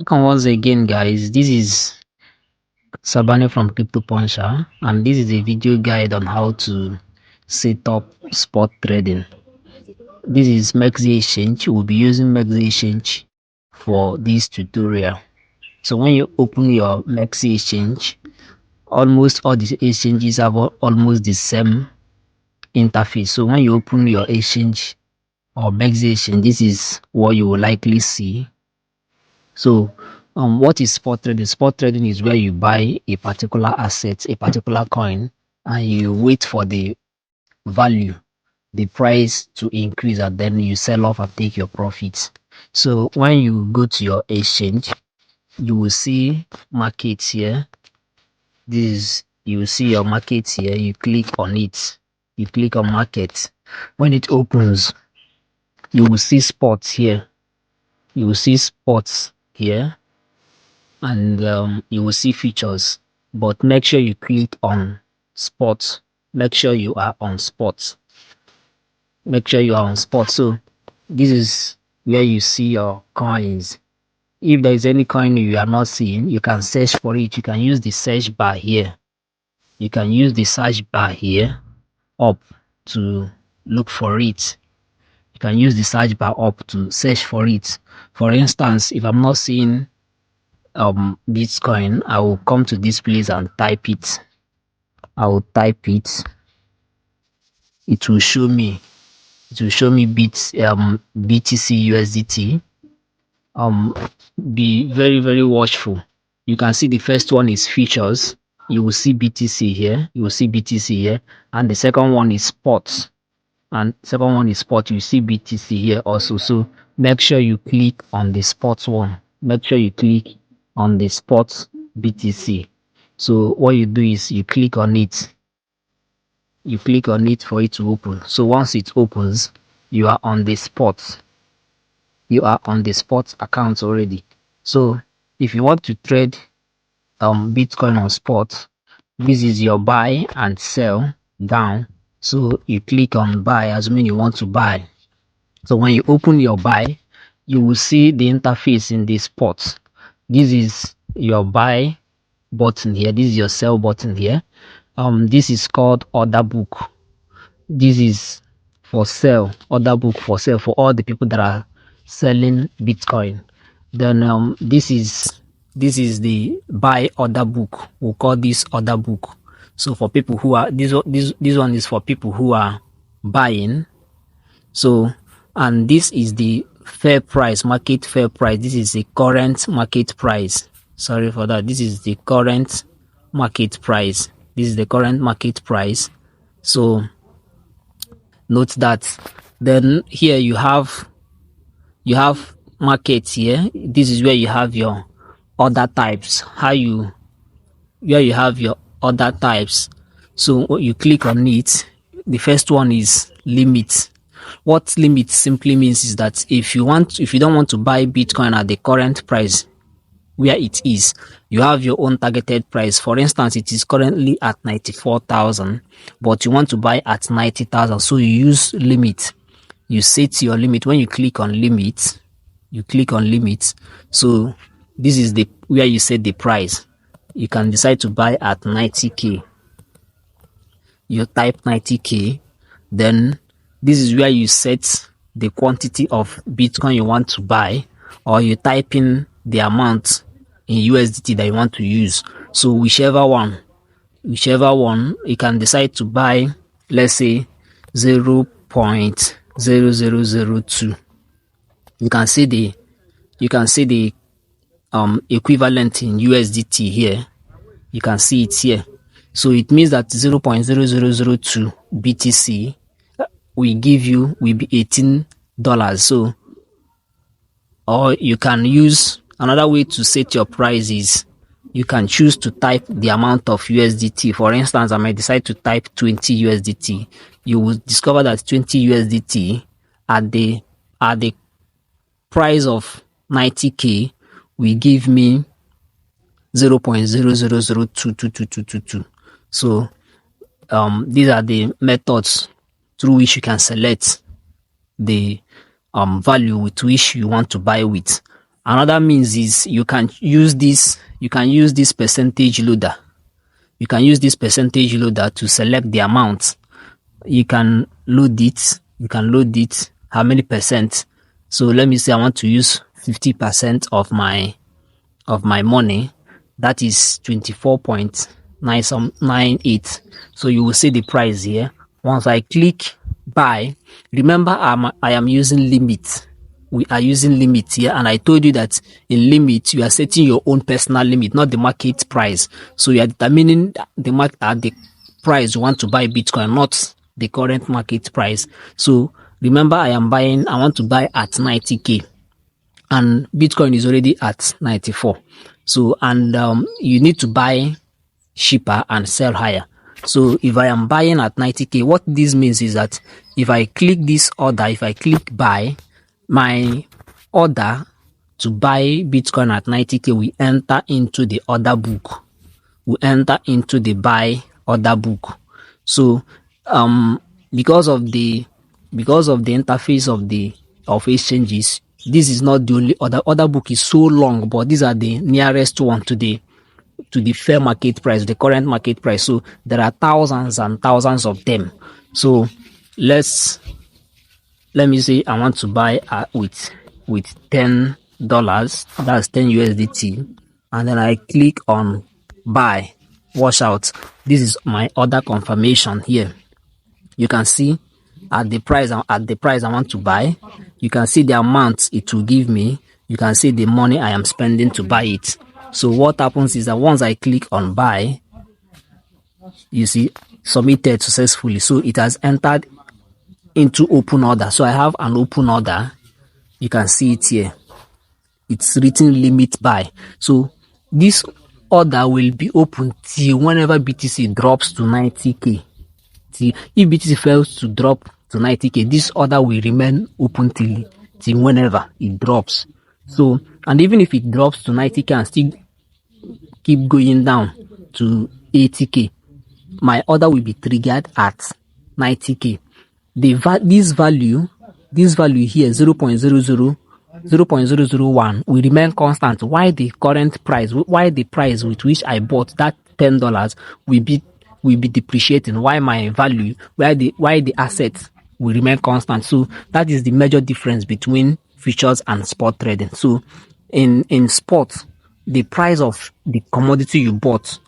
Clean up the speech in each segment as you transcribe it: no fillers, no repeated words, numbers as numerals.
Welcome once again, guys. This is Sabane from Crypto Puncher, and this is a video guide on how to set up spot trading. This is Mexc Exchange. We'll be using Mexc Exchange for this tutorial. So when you open your Mexc Exchange, almost all the exchanges have almost the same interface. So when you open your exchange or Mexc Exchange, this is what you will likely see. So, what is spot trading? Spot trading is where you buy a particular asset, a particular coin, and you wait for the value, the price to increase, and then you sell off and take your profits. So, when you go to your exchange, you will see markets here. You will see your markets here. You click on it. You click on market. When it opens, you will see spots here. You will see spots here, and you will see features, but make sure you click on spots. Make sure you are on spots. Make sure you are on spots. So this is where you see your coins. If there is any coin you are not seeing, you can search for it. You can use the search bar here. You can use the search bar here up to look for it. You can use the search bar up to search for it. For instance, if I'm not seeing Bitcoin, I will come to this place and type it. I will type it. It will show me. It will show me BTC USDT. Be very watchful. You can see the first one is features. You will see BTC here. You will see BTC here, and the second one is spots. And second one is spot. You see BTC here also. So make sure you click on the spots one. Make sure you click on the spots BTC. So what you do is you click on it. You click on it for it to open. So once it opens, you are on the spots. You are on the spots account already. So if you want to trade Bitcoin on spot, this is your buy and sell down. So you click on buy, assuming you want to buy. So when you open your buy, you will see the interface in the spot. This is your buy button here. This is your sell button here. This is called order book. This is for sale, order book for sale for all the people that are selling Bitcoin. Then this is the buy order book. We'll call this order book. So for people who are this one is for people who are buying. So, and this is the fair price, market fair price. This is the current market price. Sorry for that. This is the current market price. This is the current market price. So note that. Then here you have markets here. This is where you have your order types. Where you have your order types. So you click on it. The first one is limit. What limit simply means is that if you don't want to buy Bitcoin at the current price where it is, you have your own targeted price. For instance, it is currently at 94,000, but you want to buy at 90,000. So you use limit. You set your limit. When you click on limit, So this is the where you set the price. You can decide to buy at 90k. You type 90k, then this is where you set the quantity of Bitcoin you want to buy, or you type in the amount in USDT that you want to use. So whichever one, you can decide to buy, let's say 0.0002. You can see the equivalent in USDT here. You can see it here. So it means that 0.0002 BTC will be $18. So, or you can use another way to set your price is you can choose to type the amount of USDT. For instance, I might decide to type 20 USDT. You will discover that 20 USDT at the price of 90k will give me 0.00022222. So these are the methods through which you can select the value with which you want to buy with. Another means is you can use this percentage loader. You can use this percentage loader to select the amount. You can load it. How many percent? So let me say I want to use 50% of my money. That is 24.998. So you will see the price here. Once I click buy, remember I am using limit. We are using limit here, and I told you that in limit you are setting your own personal limit, not the market price. So you are determining the price you want to buy Bitcoin, not the current market price. So remember, I want to buy at 90k, and Bitcoin is already at 94. So and you need to buy cheaper and sell higher. So if I am buying at 90k, what this means is that if I click this order, if I click buy, my order to buy Bitcoin at 90k will enter into the order book. Will enter into the buy order book. So because of the interface of exchanges, this is not the only order book is so long, but these are the nearest one to the fair market price, the current market price. So there are thousands and thousands of them. So let me say I want to buy with $10, that's 10 USDT, and then I click on buy. Watch out, this is my order confirmation here. You can see at the price I want to buy. You can see the amount it will give me. You can see the money I am spending to buy it. So what happens is that once I click on buy, you see submitted successfully. So it has entered into open order. So I have an open order. You can see it here. It's written limit buy. So this order will be open till whenever BTC drops to 90k. If BTC fails to drop to 90k, this order will remain open till whenever it drops. So, and even if it drops to 90k and still keep going down to 80k, my order will be triggered at 90k. This value here, 0.001 will remain constant. Why the current price, why the price with which I bought that $10 will be depreciating, why my value, why the asset will remain constant. So that is the major difference between futures and spot trading. So in spot, the price of the commodity you bought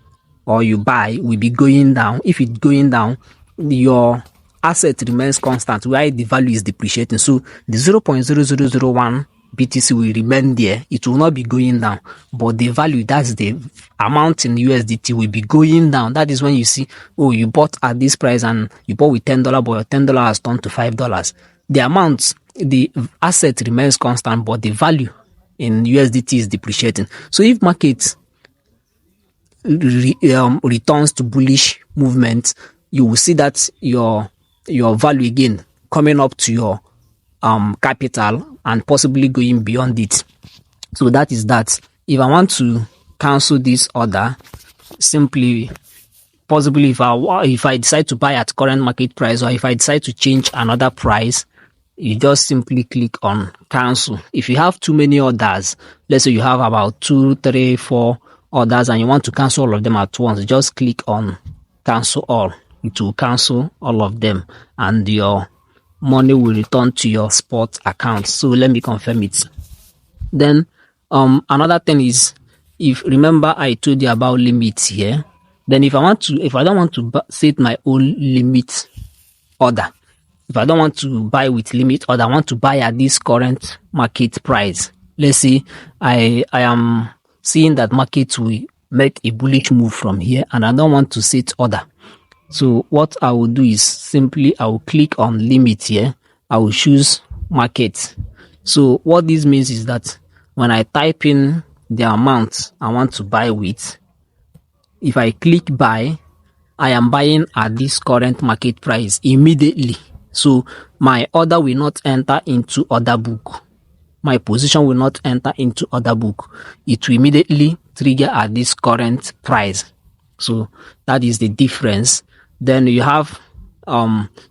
or you buy will be going down. If it's going down, your asset remains constant, while the value is depreciating. So the 0.0001 BTC will remain there. It will not be going down, but the value, that's the amount in USDT, will be going down. That is when you see, oh, you bought at this price and you bought with $10, but your $10 has turned to $5. The amount, the asset remains constant, but the value in USDT is depreciating. So if market returns to bullish movement, you will see that your value again coming up to your capital and possibly going beyond it. So that is that. If I want to cancel this order, simply, possibly if I decide to buy at current market price, or if I decide to change another price, you just simply click on cancel. If you have too many orders, let's say you have about 2, 3, 4 orders and you want to cancel all of them at once, just click on cancel all. It will cancel all of them and your money will return to your spot account. So let me confirm it. Then another thing is, if remember I told you about limits here, then if I don't want to set my own limit order, if I don't want to buy with limit order, I want to buy at this current market price. Let's say I am seeing that market will make a bullish move from here and I don't want to set order. So what I will do is simply I will click on limit here. I will choose market. So what this means is that when I type in the amount I want to buy with, if I click buy, I am buying at this current market price immediately. So my order will not enter into order book. My position will not enter into order book. It will immediately trigger at this current price. So that is the difference. Then you have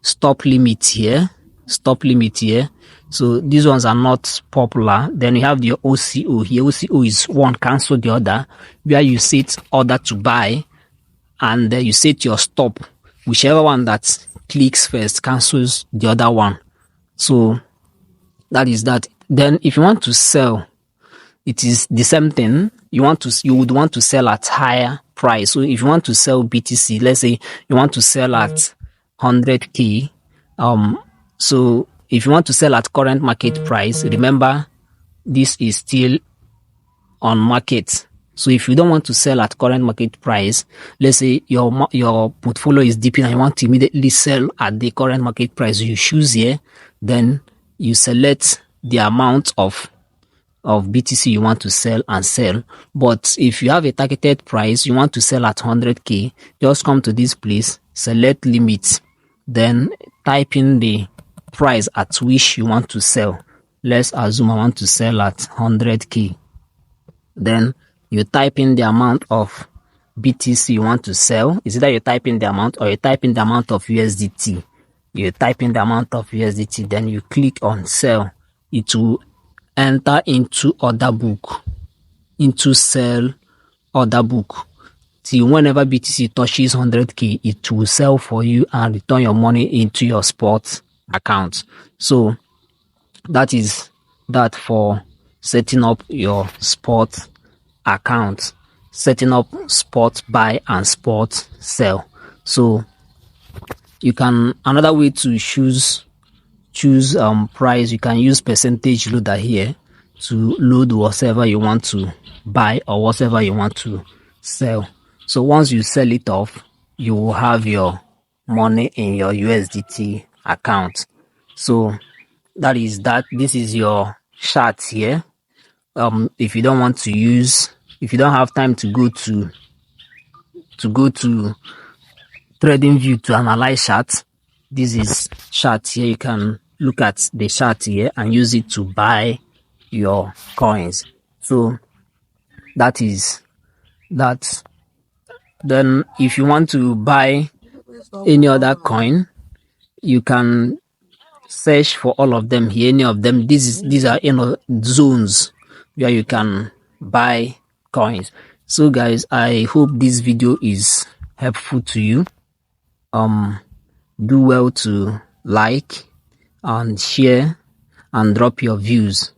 stop limit here. stop limit here. So these ones are not popular. Then you have your OCO here. OCO is one cancel the other, where you set order to buy and you set your stop. Whichever one that clicks first cancels the other one. So that is that. Then if you want to sell, it is the same thing. You would want to sell at higher price. So if you want to sell BTC, let's say you want to sell at 100k. So if you want to sell at current market price, remember this is still on market. So if you don't want to sell at current market price, let's say your portfolio is dipping and you want to immediately sell at the current market price, you choose here, then you select the amount of BTC you want to sell and sell. But if you have a targeted price, you want to sell at 100k, just come to this place, select limits, then type in the price at which you want to sell. Let's assume I want to sell at 100k. Then you type in the amount of BTC you want to sell. Is either you type in the amount or you type in the amount of USDT. You type in the amount of USDT, then you click on sell. It will enter into order book, into sell order book. Till whenever BTC touches 100k, it will sell for you and return your money into your spot account. So that is that for setting up your spot account, setting up spot buy and spot sell. So you can, another way to choose price, you can use percentage loader here to load whatever you want to buy or whatever you want to sell. So once you sell it off, you will have your money in your USDT account. So that is that. This is your chart here. If you don't want to use, if you don't have time to go to trading view to analyze charts, this is chart here. You can look at the chart here and use it to buy your coins. So that is that. Then if you want to buy any other coin, you can search for all of them here. Any of them, these are zones where you can buy coins. So guys, I hope this video is helpful to you. Do well to like and share and drop your views.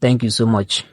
Thank you so much.